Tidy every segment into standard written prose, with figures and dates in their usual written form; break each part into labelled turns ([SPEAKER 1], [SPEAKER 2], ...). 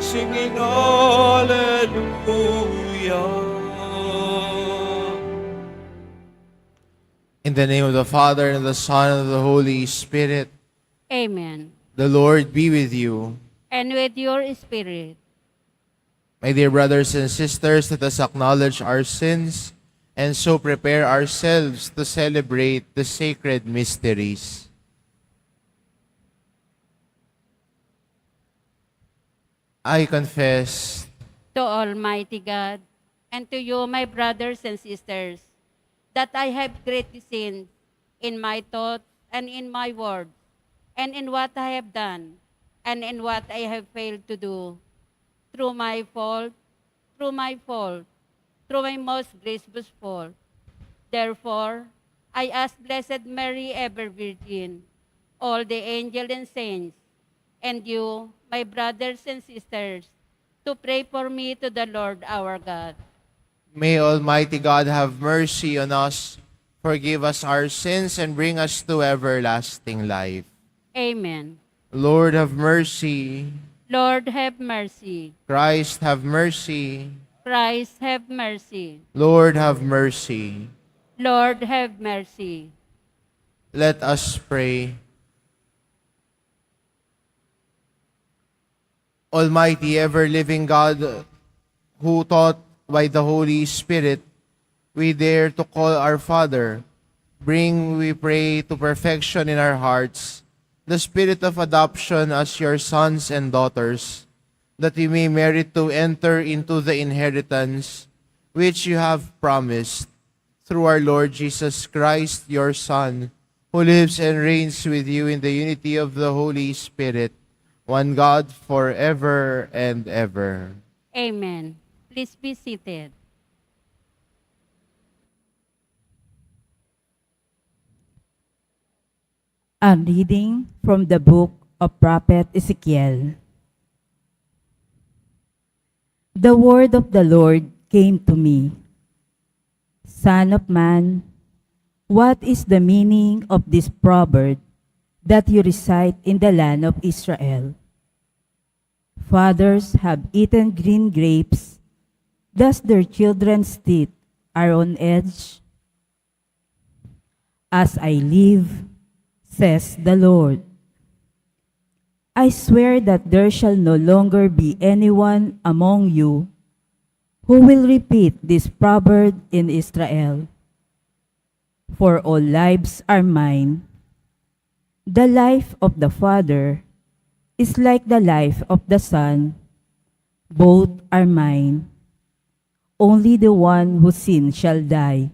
[SPEAKER 1] singing hallelujah.
[SPEAKER 2] In the name of the Father, and of the Son, and of the Holy Spirit.
[SPEAKER 3] Amen.
[SPEAKER 2] The Lord be with you.
[SPEAKER 3] And with your spirit.
[SPEAKER 2] My dear brothers and sisters, let us acknowledge our sins and so prepare ourselves to celebrate the sacred mysteries. I confess
[SPEAKER 3] To Almighty God, and to you, my brothers and sisters, that I have greatly sinned in my thoughts and in my words, and in what I have done, and in what I have failed to do, through my fault, through my fault, through my most grievous fault. Therefore, I ask Blessed Mary, ever Virgin, all the angels and saints, and you, my brothers and sisters, to pray for me to the Lord our God.
[SPEAKER 2] May Almighty God have mercy on us, forgive us our sins, and bring us to everlasting life.
[SPEAKER 3] Amen.
[SPEAKER 2] Lord, have mercy.
[SPEAKER 3] Lord, have mercy.
[SPEAKER 2] Christ, have mercy.
[SPEAKER 3] Christ, have mercy.
[SPEAKER 2] Lord, have mercy.
[SPEAKER 3] Lord, have mercy.
[SPEAKER 2] Let us pray. Almighty, ever-living God, who taught by the Holy Spirit, we dare to call our Father. Bring, we pray, to perfection in our hearts the spirit of adoption as your sons and daughters, that we may merit to enter into the inheritance which you have promised, through our Lord Jesus Christ, your Son, who lives and reigns with you in the unity of the Holy Spirit, one God, forever and ever.
[SPEAKER 3] Amen. Please be seated.
[SPEAKER 4] A reading from the book of Prophet Ezekiel. The word of the Lord came to me. Son of man, what is the meaning of this proverb that you recite in the land of Israel? Fathers have eaten green grapes, thus their children's teeth are on edge. As I live, says the Lord, I swear that there shall no longer be anyone among you who will repeat this proverb in Israel. For all lives are mine. The life of the Father is like the life of the Son. Both are mine. Only the one who sins shall die.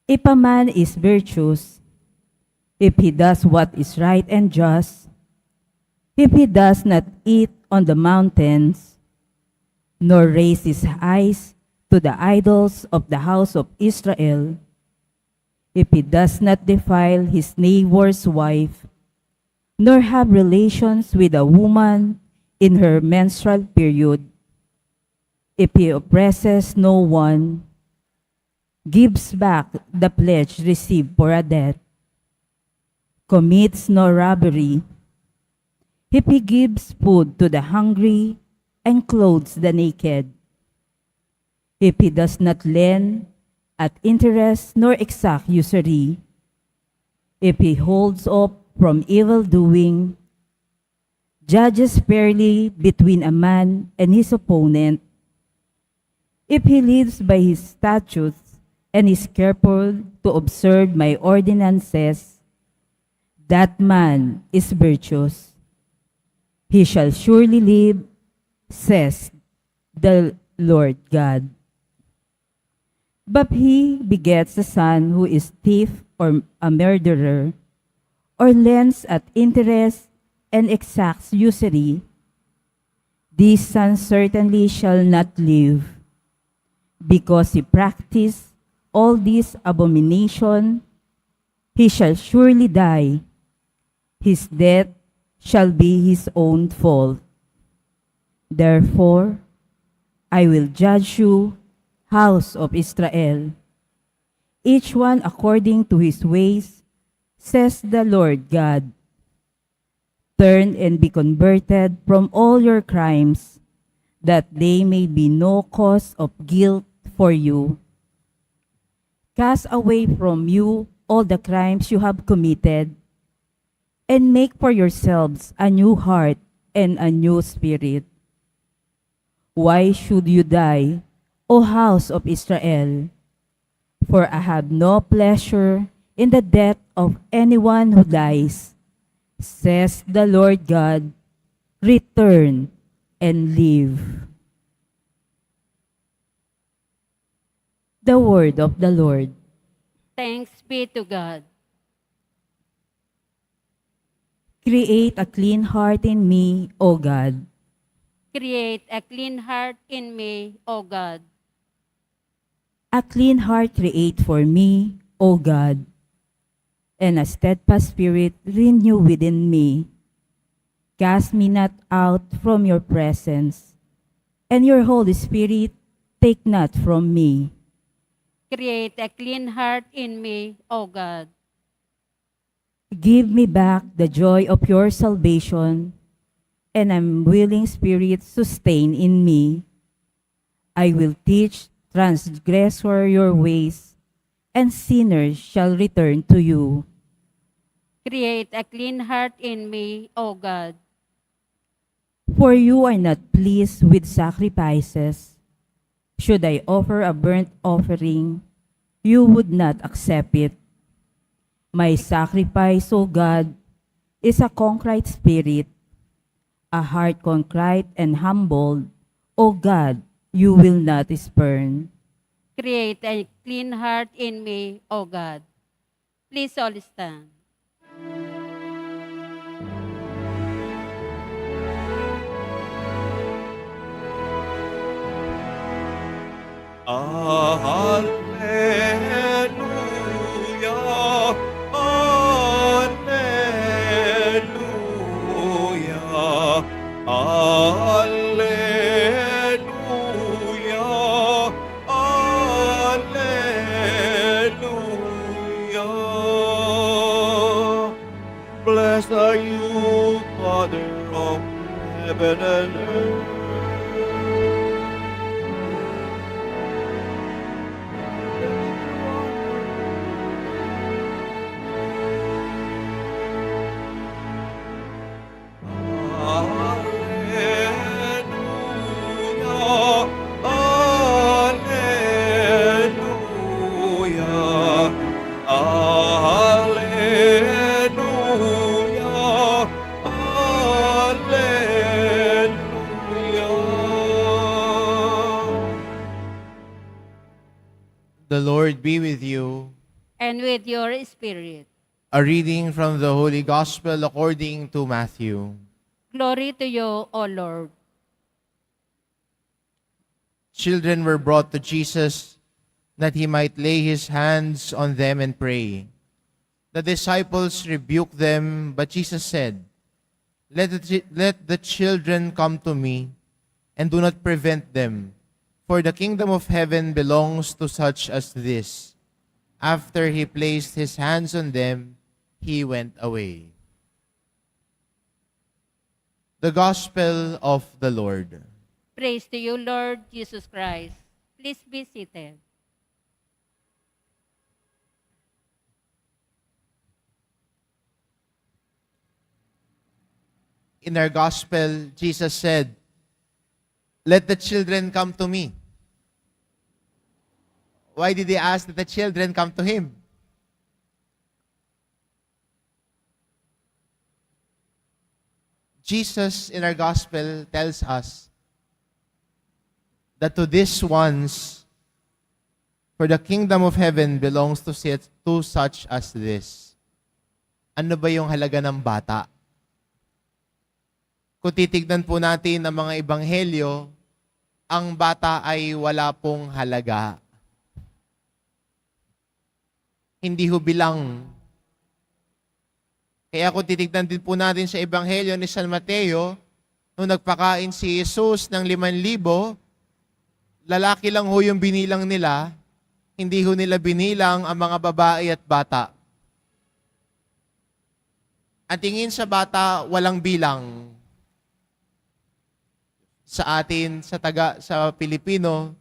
[SPEAKER 4] If a man is virtuous, if he does what is right and just, if he does not eat on the mountains, nor raise his eyes to the idols of the house of Israel, if he does not defile his neighbor's wife, nor have relations with a woman in her menstrual period, if he oppresses no one, gives back the pledge received for a debt, commits no robbery, if he gives food to the hungry and clothes the naked, if he does not lend at interest nor exact usury, if he holds up from evil doing, judges fairly between a man and his opponent, if he lives by his statutes and is careful to observe my ordinances, that man is virtuous. He shall surely live, says the Lord God. But he begets a son who is thief or a murderer, or lends at interest and exacts usury, this son certainly shall not live, because he practiced all this abomination. He shall surely die. His death shall be his own fault. Therefore, I will judge you, house of Israel, each one according to his ways, says the Lord God. turn and be converted from all your crimes, that they may be no cause of guilt for you. Cast away from you all the crimes you have committed, and make for yourselves a new heart and a new spirit. Why should you die, O house of Israel? For I have no pleasure in the death of anyone who dies, says the Lord God. Return and live. The word of the Lord.
[SPEAKER 3] Thanks be to God.
[SPEAKER 4] Create a clean heart in me, O God.
[SPEAKER 3] Create a clean heart in me, O God.
[SPEAKER 4] A clean heart create for me, O God, and a steadfast spirit renew within me. Cast me not out from your presence, and your Holy Spirit take not from me.
[SPEAKER 3] Create a clean heart in me, O God.
[SPEAKER 4] Give me back the joy of your salvation, and a willing spirit sustain in me. I will teach transgressor your ways, and sinners shall return to you.
[SPEAKER 3] Create a clean heart in me, O God.
[SPEAKER 4] For you are not pleased with sacrifices. Should I offer a burnt offering, you would not accept it. My sacrifice, O God, is a contrite spirit, a heart contrite and humbled. O God, you will not spurn.
[SPEAKER 3] Create a clean heart in me, O God. Please all stand.
[SPEAKER 1] Alleluia, alleluia, alleluia, alleluia. Blessed are you, Father of heaven and earth.
[SPEAKER 2] The Lord be with you.
[SPEAKER 3] And with your spirit.
[SPEAKER 2] A reading from the Holy Gospel according to Matthew.
[SPEAKER 3] Glory to you, O Lord.
[SPEAKER 2] Children were brought to Jesus that he might lay his hands on them and pray. The disciples rebuked them, but Jesus said, Let the children come to me, and do not prevent them, for the kingdom of heaven belongs to such as this. After he placed his hands on them, he went away. The Gospel of the Lord.
[SPEAKER 3] Praise to you, Lord Jesus Christ. Please be seated.
[SPEAKER 2] In our Gospel, Jesus said, Let the children come to me. Why did he ask that the children come to him? Jesus in our Gospel tells us that to these ones, for the kingdom of heaven belongs to such as this. Ano ba yung halaga ng bata? Kung titignan po natin ang mga ebanghelyo, ang bata ay wala pong halaga. Hindi ho bilang. Kaya kung titignan din po natin sa ebanghelyo ni San Mateo, nung nagpakain si Jesus ng 5,000, lalaki lang ho yung binilang nila, hindi ho nila binilang ang mga babae at bata. Ang tingin sa bata, walang bilang. Sa atin, sa Pilipino,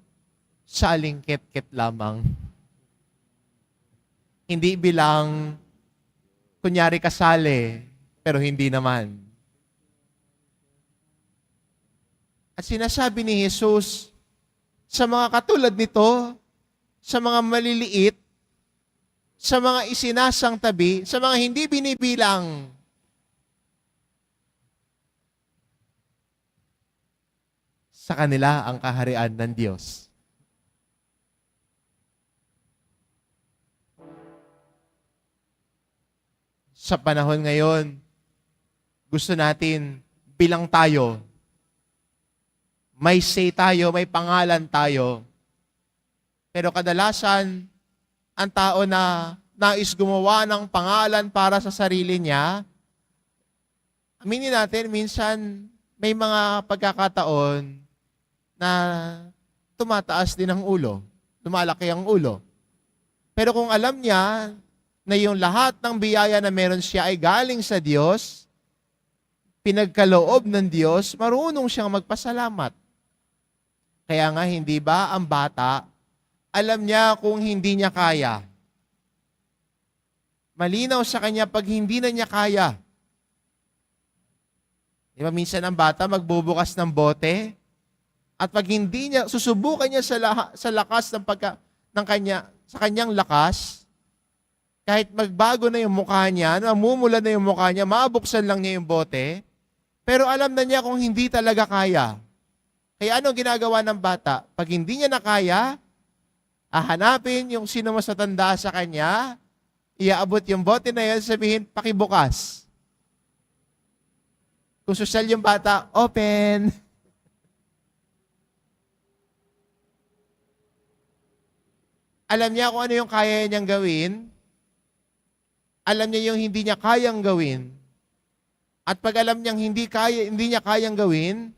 [SPEAKER 2] salingket-ket lamang. Hindi bilang, kunyari kasali, pero hindi naman. At sinasabi ni Jesus, sa mga katulad nito, sa mga maliliit, sa mga isinasang tabi, sa mga hindi binibilang, sa kanila ang kaharian ng Diyos. Sa panahon ngayon, gusto natin bilang tayo. May say tayo, may pangalan tayo. Pero kadalasan, ang tao na nais gumawa ng pangalan para sa sarili niya, aminin natin, minsan may mga pagkakataon na tumataas din ang ulo, lumalaki ang ulo. Pero kung alam niya na yung lahat ng biyaya na meron siya ay galing sa Diyos, pinagkaloob ng Diyos, marunong siyang magpasalamat. Kaya nga, hindi ba ang bata, alam niya kung hindi niya kaya. Malinaw sa kanya pag hindi na niya kaya. Di ba minsan ang bata magbubukas ng bote, at pag hindi niya, susubukan niya sa lakas sa kanyang lakas, kahit magbago na yung mukha niya, namumula na yung mukha niya, mabuksan lang niya yung bote, pero alam na niya kung hindi talaga kaya. Kaya ano ginagawa ng bata? Pag hindi niya na kaya, hahanapin yung sino mas natanda sa kanya, iaabot yung bote na yun, sabihin, pakibukas. Kung sosyal yung bata, open. Alam niya kung ano yung kaya niyang gawin. Alam niya yung hindi niya kayang gawin. At pag alam niyang hindi niya kayang gawin,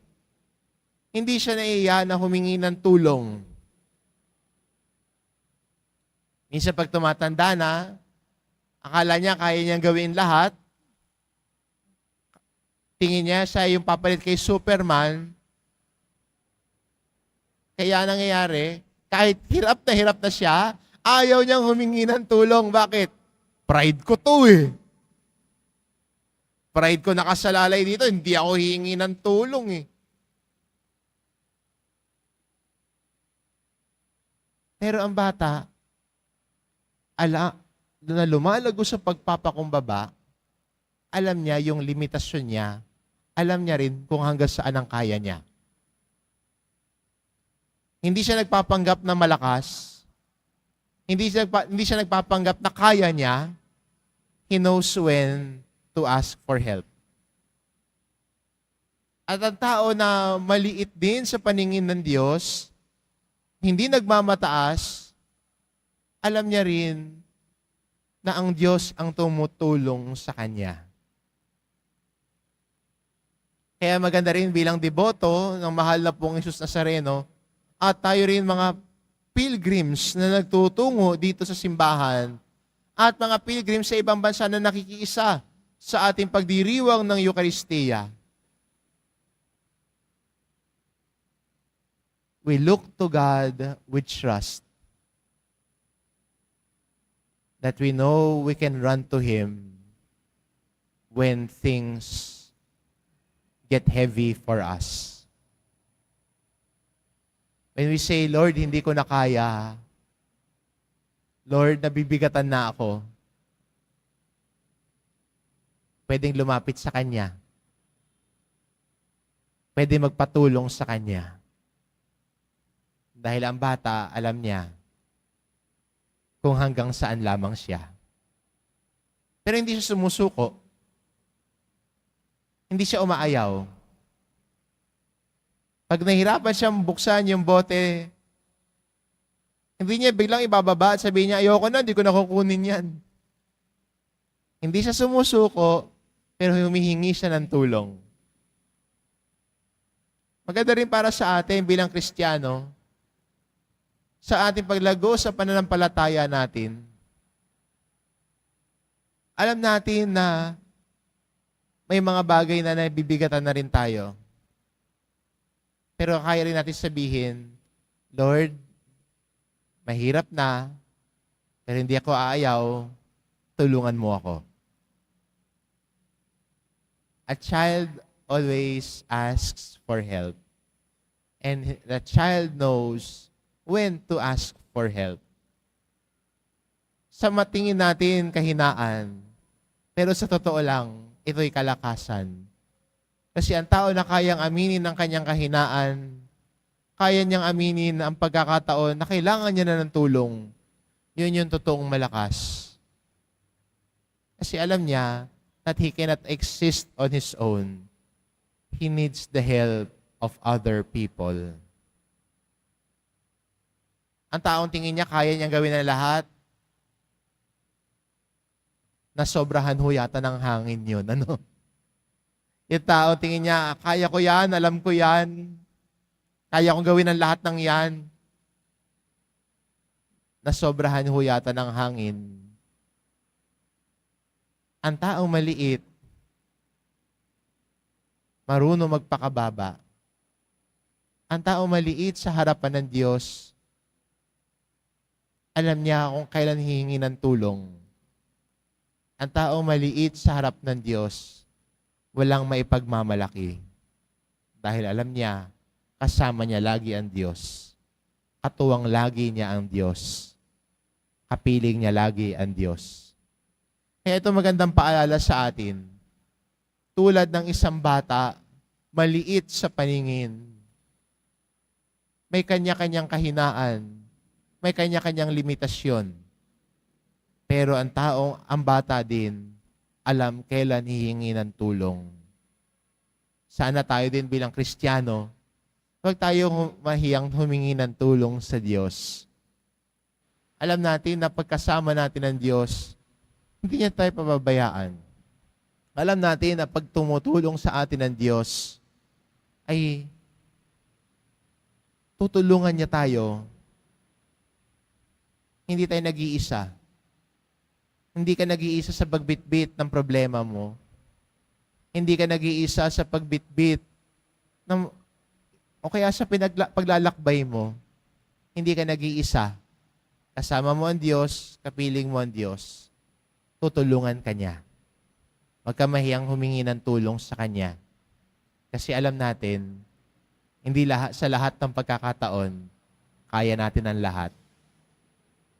[SPEAKER 2] hindi siya naiya na humingi ng tulong. Minsan pag tumatanda na, akala niya kaya niyang gawin lahat. Tingin niya siya yung papalit kay Superman. Kaya nangyayari, kahit hirap na siya, ayaw niyang humingi ng tulong. Bakit? Pride ko to eh. Pride ko nakasalalay dito, hindi ako hihingi ng tulong eh. Pero ang bata, na lumalago sa pagpapakumbaba, alam niya yung limitasyon niya, alam niya rin kung hanggang saan ang kaya niya. Hindi siya nagpapanggap na malakas. Hindi siya nagpapanggap na kaya niya. He knows when to ask for help. At ang tao na maliit din sa paningin ng Diyos, hindi nagmamataas, alam niya rin na ang Diyos ang tumutulong sa kanya. Kaya maganda rin bilang deboto ng mahal na pong Jesus Nazareno, at tayo rin mga pilgrims na nagtutungo dito sa simbahan at mga pilgrims sa ibang bansa na nakikiisa sa ating pagdiriwang ng Eucharistia. We look to God with trust that we know we can run to Him when things get heavy for us. When we say, Lord, hindi ko na kaya. Lord, nabibigatan na ako. Pwedeng lumapit sa Kanya. Pwede magpatulong sa Kanya. Dahil ang bata, alam niya kung hanggang saan lamang siya. Pero hindi siya sumusuko. Hindi siya umaayaw. Pag nahirapan siyang buksan yung bote, hindi niya biglang ibababa at sabihin niya, ayoko na, hindi ko nakukunin yan. Hindi siya sumusuko, pero humihingi siya ng tulong. Maganda rin para sa atin bilang Kristiyano, sa ating paglago sa pananampalataya natin, alam natin na may mga bagay na nabibigatan na rin tayo. Pero kaya rin natin sabihin, Lord, mahirap na, pero hindi ako aayaw, tulungan mo ako. A child always asks for help. And the child knows when to ask for help. Sa matingin natin kahinaan, pero sa totoo lang, ito'y kalakasan. Kasi ang tao na kayang aminin ng kanyang kahinaan, kaya niyang aminin ang pagkakataon na kailangan niya na ng tulong, yun yung totoong malakas. Kasi alam niya that he cannot exist on his own. He needs the help of other people. Ang taong tingin niya, kaya niyang gawin ang lahat, nasobrahan ho yata ng hangin yun. Ano? Yung taong tingin niya, kaya ko yan, alam ko yan, kaya kong gawin ang lahat ng yan, nasobrahan ho yata ng hangin. Ang taong maliit, marunong magpakababa. Ang taong maliit sa harapan ng Diyos, alam niya kung kailan hihingi ng tulong. Ang taong maliit sa harap ng Diyos, walang maipagmamalaki. Dahil alam niya, kasama niya lagi ang Diyos. Katuwang lagi niya ang Diyos. Kapiling niya lagi ang Diyos. Kaya ito magandang paalala sa atin. Tulad ng isang bata, maliit sa paningin. May kanya-kanyang kahinaan. May kanya-kanyang limitasyon. Pero ang bata din, alam kailan hihingi ng tulong. Sana tayo din bilang Kristiyano, huwag tayo mahiyang humingi ng tulong sa Diyos. Alam natin na pagkasama natin ng Diyos, hindi niya tayo pababayaan. Alam natin na pag tumutulong sa atin ng Diyos, ay tutulungan niya tayo. Hindi tayo nag-iisa. Hindi ka nag-iisa sa pagbitbit ng problema mo. Hindi ka nag-iisa sa pagbitbit ng, o kaya sa paglalakbay mo. Hindi ka nag-iisa. Kasama mo ang Diyos, kapiling mo ang Diyos. Tutulungan ka niya. Huwag ka mahiyang humingi ng tulong sa Kanya. Kasi alam natin, hindi sa lahat ng pagkakataon, kaya natin ang lahat.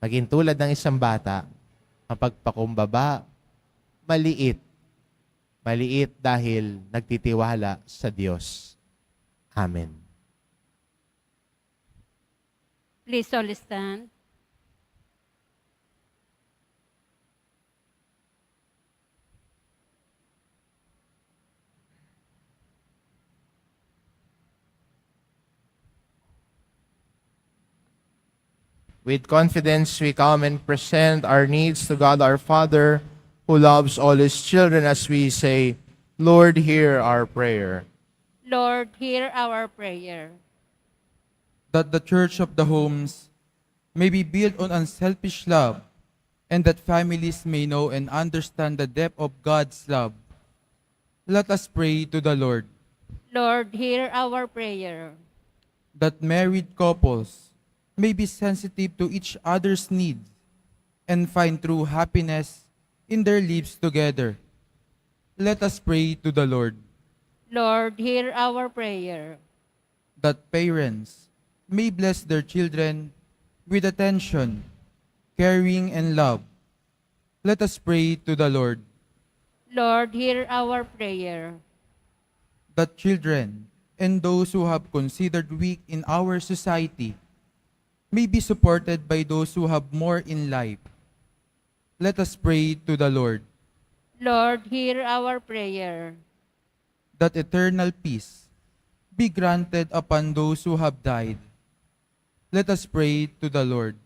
[SPEAKER 2] Maging tulad ng isang bata, ang pagpakumbaba, maliit. Maliit dahil nagtitiwala sa Diyos. Amen.
[SPEAKER 3] Please all stand.
[SPEAKER 2] With confidence, we come and present our needs to God our Father, who loves all His children, as we say, Lord, hear our prayer.
[SPEAKER 3] Lord, hear our prayer.
[SPEAKER 5] That the Church of the Homes may be built on unselfish love, and that families may know and understand the depth of God's love. Let us pray to the Lord.
[SPEAKER 3] Lord, hear our prayer.
[SPEAKER 5] That married couples may be sensitive to each other's needs and find true happiness in their lives together. Let us pray to the Lord.
[SPEAKER 3] Lord, hear our prayer.
[SPEAKER 5] That parents may bless their children with attention, caring, and love. Let us pray to the Lord.
[SPEAKER 3] Lord, hear our prayer.
[SPEAKER 5] That children and those who have considered weak in our society may be supported by those who have more in life. Let us pray to the Lord.
[SPEAKER 3] Lord, hear our prayer.
[SPEAKER 5] That eternal peace be granted upon those who have died. Let us pray to the Lord.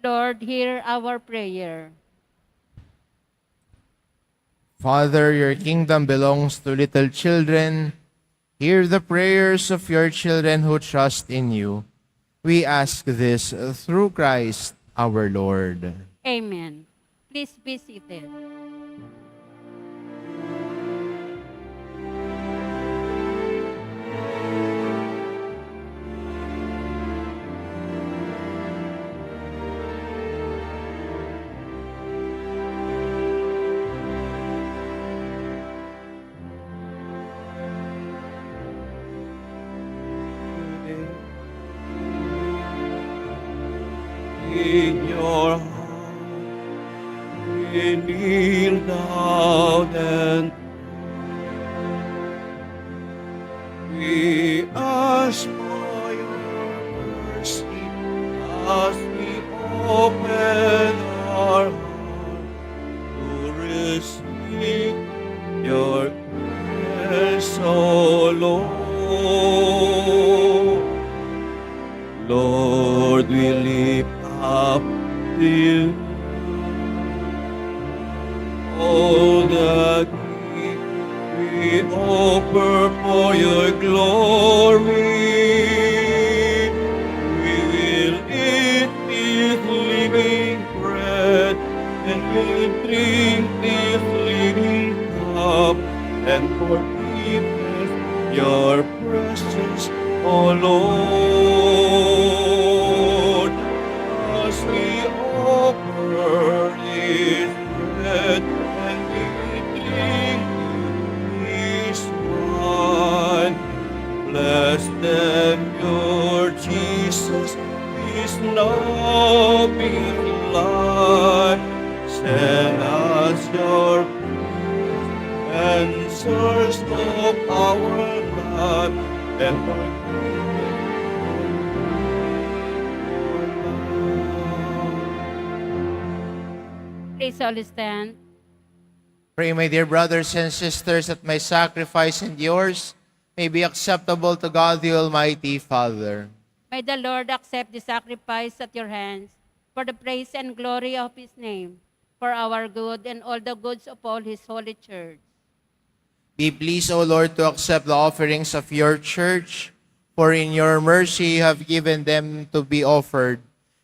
[SPEAKER 3] Lord, hear our prayer.
[SPEAKER 2] Father, your kingdom belongs to little children. Hear the prayers of your children who trust in you. We ask this through Christ our Lord.
[SPEAKER 3] Amen. Please be seated.
[SPEAKER 1] in your heart, we kneel down and we ask for your mercy as we open our heart to receive your grace, O Lord. Lord, we lift up to you all the gifts we offer for your glory. We will eat this living bread and will drink this living cup and forgiveness your presence, O Lord, as we offer this bread and we drink this wine. Bless them, your Jesus is now being light. Send us your peace and source of our life and
[SPEAKER 3] Please all stand.
[SPEAKER 2] Pray, my dear brothers and sisters, that my sacrifice and yours may be acceptable to God the Almighty Father.
[SPEAKER 3] May the Lord accept the sacrifice at your hands for the praise and glory of his name, for our good and all the goods of all his holy church.
[SPEAKER 2] Be pleased, O Lord, to accept the offerings of your church, for in your mercy you have given them to be offered,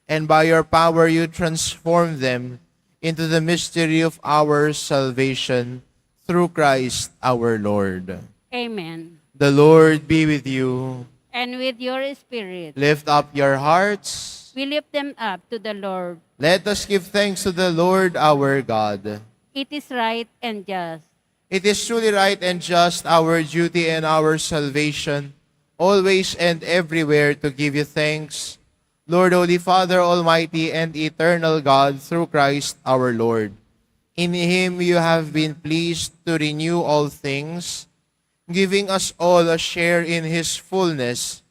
[SPEAKER 2] and by your power you transform them into the mystery of our salvation, through Christ our Lord.
[SPEAKER 3] Amen.
[SPEAKER 2] The Lord be with you.
[SPEAKER 3] And with your spirit,
[SPEAKER 2] Lift up your hearts.
[SPEAKER 3] we lift them up to the Lord.
[SPEAKER 2] Let us give thanks to the Lord our God.
[SPEAKER 3] It is right and just.
[SPEAKER 2] It is truly right and just, our duty and our salvation, always and everywhere to give you thanks, Lord, Holy Father, Almighty and eternal God, through Christ our Lord. In him you have been pleased to renew all things, giving us all a share in his fullness.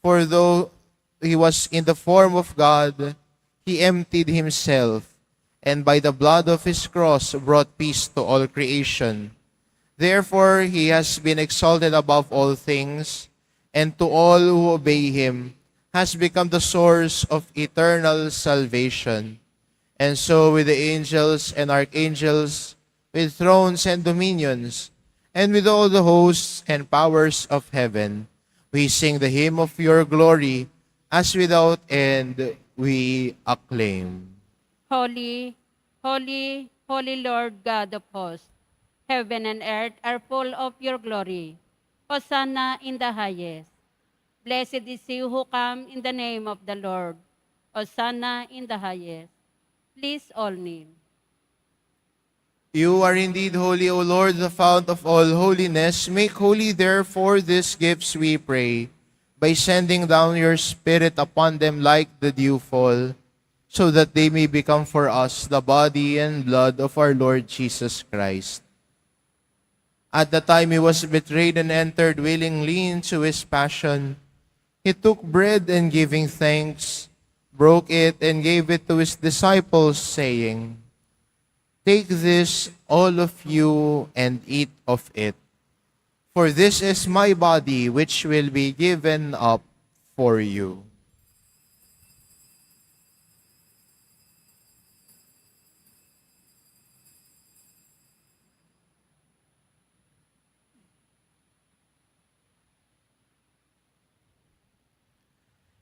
[SPEAKER 2] For though he was in the form of God, he emptied himself, and by the blood of his cross brought peace to all creation. Therefore he has been exalted above all things, and to all who obey him has become the source of eternal salvation. And so with the angels and archangels, with thrones and dominions, and with all the hosts and powers of heaven, we sing the hymn of your glory, as without end we acclaim.
[SPEAKER 3] Holy, holy, holy Lord God of hosts, heaven and earth are full of your glory. Hosanna in the highest. Blessed is he who comes in the name of the Lord. Hosanna in the highest. Please all kneel.
[SPEAKER 2] You are indeed holy, O Lord, the fount of all holiness. Make holy, therefore, these gifts, we pray, by sending down your Spirit upon them like the dewfall, so that they may become for us the body and blood of our Lord Jesus Christ. At the time he was betrayed and entered willingly into his passion, he took bread and giving thanks, broke it and gave it to his disciples, saying, "Take this, all of you, and eat of it. For this is my body, which will be given up for you."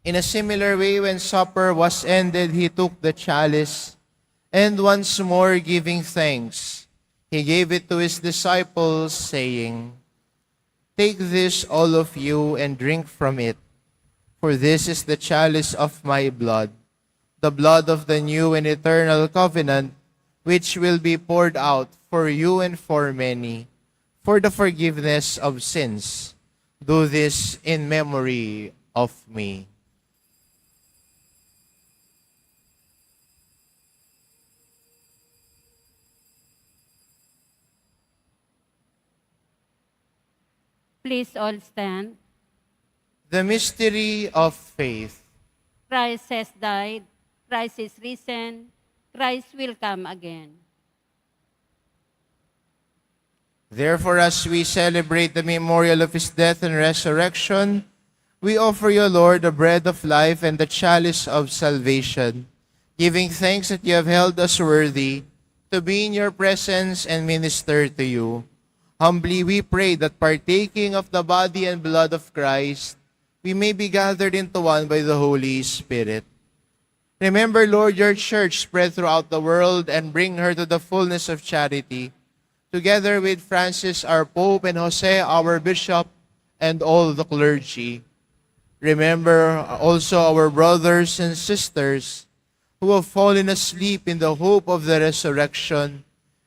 [SPEAKER 2] In a similar way, when supper was ended, he took the chalice, and once more giving thanks, he gave it to his disciples, saying, "Take this, all of you, and drink from it, for this is the chalice of my blood, the blood of the new and eternal covenant, which will be poured out for you and for many, for the forgiveness of sins. Do this in memory of me."
[SPEAKER 3] Please all stand.
[SPEAKER 2] The mystery of faith.
[SPEAKER 3] Christ has died. Christ is risen. Christ will come again.
[SPEAKER 2] Therefore, as we celebrate the memorial of his death and resurrection, we offer you, Lord, the bread of life and the chalice of salvation, giving thanks that you have held us worthy to be in your presence and minister to you. Humbly we pray that partaking of the body and blood of Christ, we may be gathered into one by the Holy Spirit. Remember, Lord, your church spread throughout the world and bring her to the fullness of charity, together with Francis, our Pope, and Jose, our Bishop, and all the clergy. Remember also our brothers and sisters who have fallen asleep in the hope of the resurrection,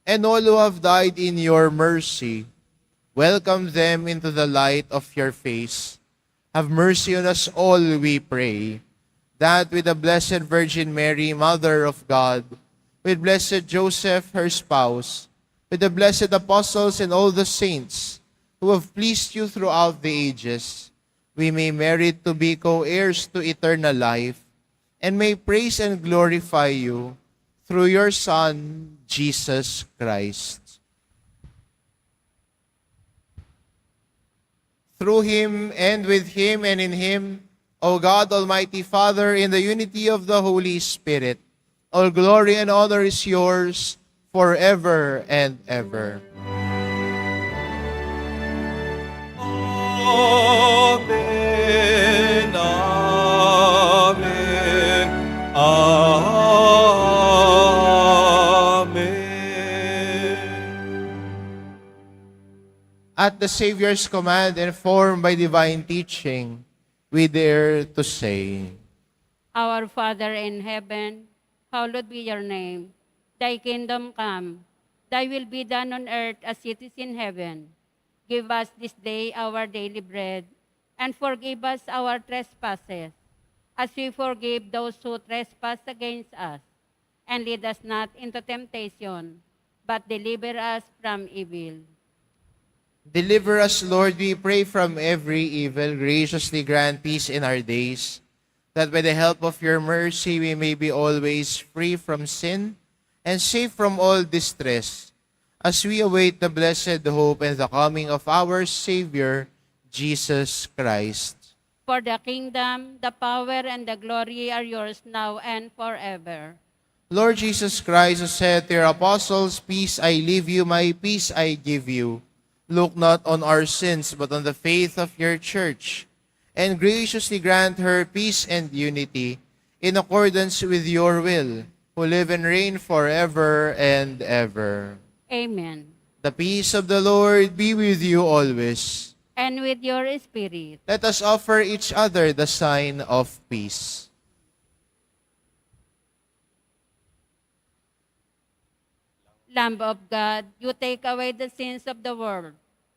[SPEAKER 2] and all who have died in your mercy. Welcome them into the light of your face. Have mercy on us all, we pray, that with the Blessed Virgin Mary, Mother of God, with Blessed Joseph, her spouse, with the blessed apostles and all the saints who have pleased you throughout the ages, we may merit to be co-heirs to eternal life, and may praise and glorify you through your Son, Jesus Christ. Through him, and with him, and in him, O God, Almighty Father, in the unity of the Holy Spirit, all glory and honor is yours forever and ever.
[SPEAKER 1] Amen. Amen. Amen.
[SPEAKER 2] At the Savior's command, informed by divine teaching, we dare to say,
[SPEAKER 3] Our Father in heaven, hallowed be your name. Thy kingdom come. Thy will be done on earth as it is in heaven. Give us this day our daily bread, and forgive us our trespasses, as we forgive those who trespass against us. And lead us not into temptation, but deliver us from evil.
[SPEAKER 2] Deliver us, Lord, we pray, from every evil. Graciously grant peace in our days, that by the help of your mercy we may be always free from sin and safe from all distress, as we await the blessed hope and the coming of our Savior, Jesus Christ.
[SPEAKER 3] For the kingdom, the power, and the glory are yours now and forever.
[SPEAKER 2] Lord Jesus Christ, who said to your apostles, "Peace I leave you, my peace I give you," look not on our sins, but on the faith of your church, and graciously grant her peace and unity, in accordance with your will, who live and reign forever and ever.
[SPEAKER 3] Amen.
[SPEAKER 2] The peace of the Lord be with you always.
[SPEAKER 3] And with your spirit.
[SPEAKER 2] Let us offer each other the sign of peace.
[SPEAKER 3] Lamb of God, you take away the sins of the world.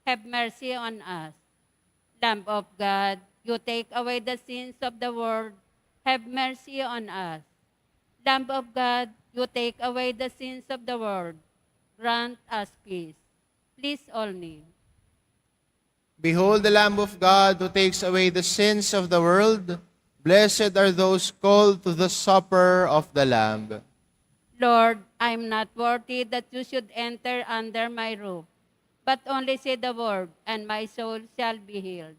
[SPEAKER 3] Have mercy on us. Lamb of God, you take away the sins of the world. Have mercy on us. Lamb of God, you take away the sins of the world. Grant us peace. Please all kneel.
[SPEAKER 2] Behold the Lamb of God who takes away the sins of the world. Blessed are those called to the supper of the Lamb.
[SPEAKER 3] Lord, I am not worthy that you should enter under my roof, but only say the word, and my soul shall be healed.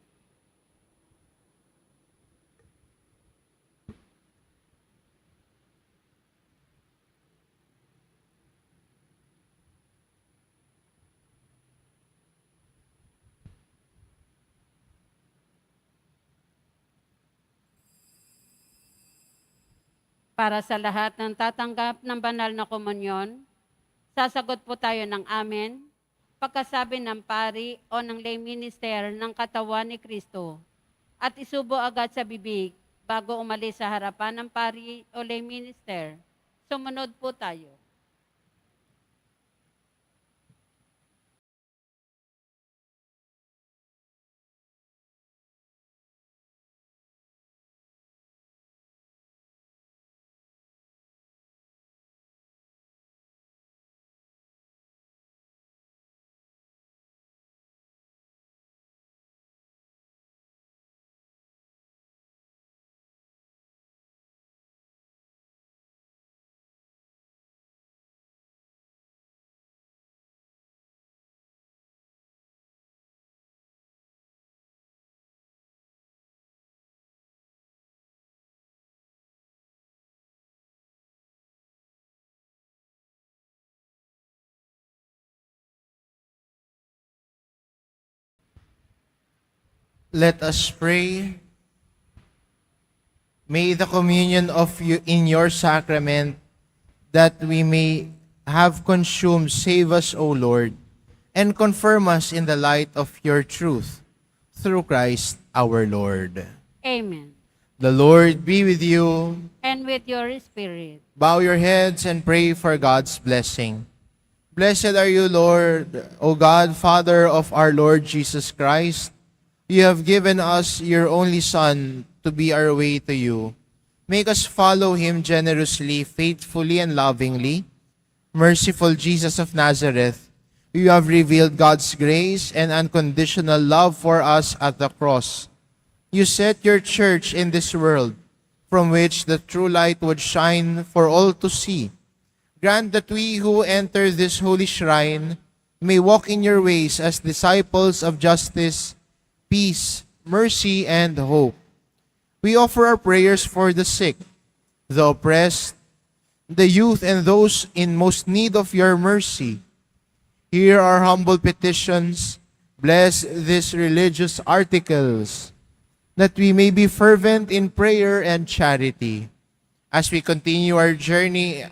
[SPEAKER 3] Para sa lahat ng tatanggap ng banal na komunyon, sasagot po tayo ng amen pagkasabi ng pari o ng lay minister ng katawan ni Kristo at isubo agad sa bibig bago umalis sa harapan ng pari o lay minister. Sumunod po tayo.
[SPEAKER 2] Let us pray. May the communion of you in your sacrament that we may have consumed save us, O Lord, and confirm us in the light of your truth, through Christ our Lord.
[SPEAKER 3] Amen.
[SPEAKER 2] The Lord be with you.
[SPEAKER 3] And with your spirit.
[SPEAKER 2] Bow your heads and pray for God's blessing. Blessed are you, Lord, O God, Father of our Lord Jesus Christ. You have given us your only Son to be our way to you. Make us follow him generously, faithfully, and lovingly. Merciful Jesus of Nazareth, you have revealed God's grace and unconditional love for us at the cross. You set your church in this world, from which the true light would shine for all to see. Grant that we who enter this holy shrine may walk in your ways as disciples of justice, peace, mercy, and hope. We offer our prayers for the sick, the oppressed, the youth, and those in most need of your mercy. Hear our humble petitions. Bless these religious articles, that we may be fervent in prayer and charity. As we continue our journey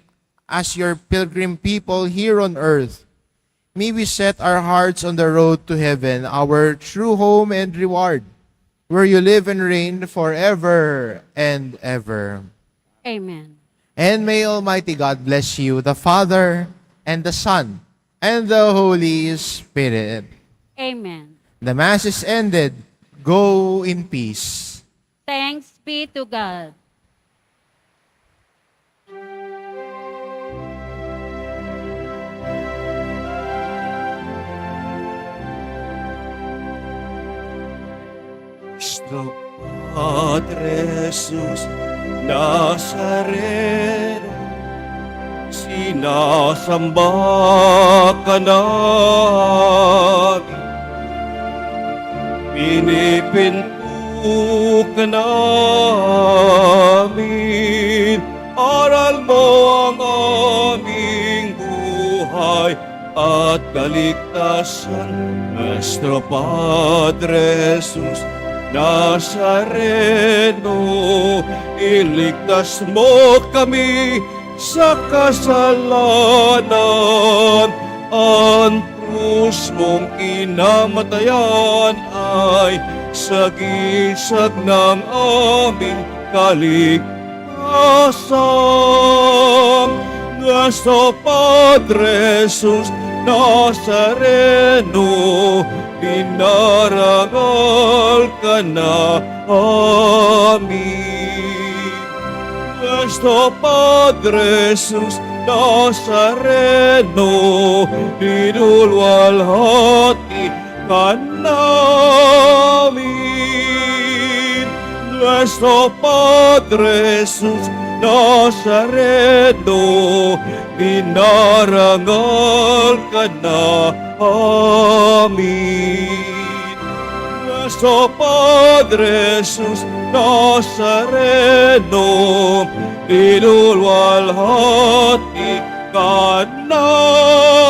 [SPEAKER 2] as your pilgrim people here on earth, may we set our hearts on the road to heaven, our true home and reward, where you live and reign forever and ever.
[SPEAKER 3] Amen.
[SPEAKER 2] And may Almighty God bless you, the Father, and the Son, and the Holy Spirit.
[SPEAKER 3] Amen.
[SPEAKER 2] The Mass is ended. Go in peace.
[SPEAKER 3] Thanks be to God.
[SPEAKER 1] Nuestro Padre Jesús Nazareno, sinasamba ka namin, pinipinto ka namin, aral mo ang aming buhay at kaligtasan. Nuestro Padre Jesús Nazareno, iligtas mo kami sa kasalanan. Ang krus mong kinamatayan ay sagisag ng aming kaligtasan. Nuestro Padre Jesus Nazareno, dinarangal ka na amin. Nuestro Padre Jesus Nazareno, dinulwalhati ka namin. Nuestro Padre Jesus Nazareno, dinarangal ka na amin. Nuestro Padre Jesus Nazareno, dinulwalhati ka namin.